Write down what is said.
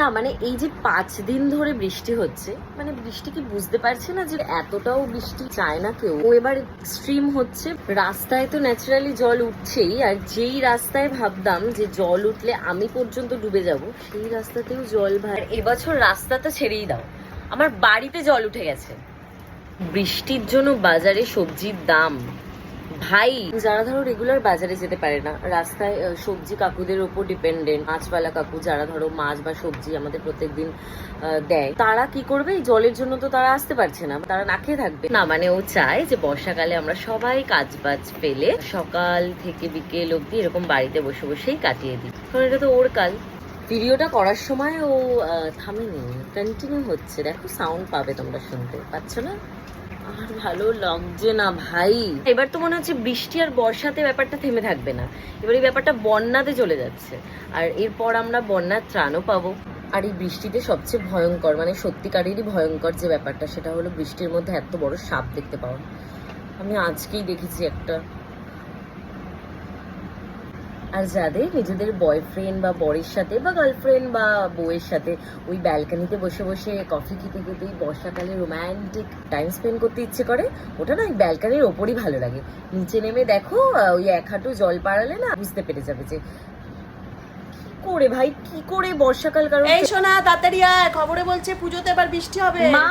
না মানে এই যে 5 দিন ধরে বৃষ্টি হচ্ছে, মানে বৃষ্টি কি বুঝতে পারছে না যে এতটাও বৃষ্টি চায় না কেউ। ও এবার এক্সট্রিম হচ্ছে। রাস্তায় তো ন্যাচারালি জল উঠছেই, আর যেই রাস্তায় ভাবতাম যে জল উঠলে আমি পর্যন্ত ডুবে যাব, সেই রাস্তাতেও জল ভাই। এবছর রাস্তাটা ছেড়েই দাও, আমার বাড়িতে জল উঠে গেছে। বৃষ্টির জন্য বাজারে সবজির দাম ভাই, যারা ধরো রেগুলার বাজারে যেতে পারে না, রাস্তায় সবজি কাকুদের ওপর ডিপেন্ডেন্ট, মাছওয়ালা কাকু যারা ধরো মাছ বা সবজি আমাদের প্রত্যেকদিন দেয়, তারা কি করবে? এই জলের জন্য তো তারা আসতে পারছে না, তারা না খেয়ে থাকবে না। মানে ও চায় যে বর্ষাকালে আমরা সবাই কাজ বাজ ফেলে সকাল থেকে বিকেল অব্দি এরকম বাড়িতে বসে বসেই কাটিয়ে দিই। কারণ এটা তো ওর কাল। ভিডিওটা করার সময় ও থামেনি, কন্টিনিউ হচ্ছে। দেখো সাউন্ড পাবে তোমরা, শুনতে পাচ্ছ না? আর ভালো লাগছে না ভাই। এবার তো মনে হচ্ছে বৃষ্টি আর বর্ষাতে ব্যাপারটা থেমে থাকবে না, এবার এই ব্যাপারটা বন্যাতে চলে যাচ্ছে, আর এরপর আমরা বন্যার ত্রাণও পাবো। আর এই বৃষ্টিতে সবচেয়ে ভয়ঙ্কর, মানে সত্যিকারেরই ভয়ঙ্কর যে ব্যাপারটা, সেটা হলো বৃষ্টির মধ্যে এত বড় সাপ দেখতে পাওয়া। আমি আজকেই দেখেছি একটা। আর যাদের নিজেদের বয়ফ্রেন্ড বা বরের সাথে বা গার্লফ্রেন্ড বা বউয়ের সাথে ওই ব্যালকানিতে বসে বসে কফি খেতে খেতে বর্ষাকালে রোম্যান্টিক টাইম স্পেন্ড করতে ইচ্ছে করে, ওটা না ওই ব্যালকানির ওপরই ভালো লাগে। নিচে নেমে দেখো, ওই 1 হাঁটু জল পাড়ালে না বুঝতে পেরে যাবে যে কি করে ভাই, কি করে বর্ষাকাল। কারণ এই শোনা, তাড়াতাড়ি আয়, খবরে বলছে পুজোতে এবার বৃষ্টি হবে। মা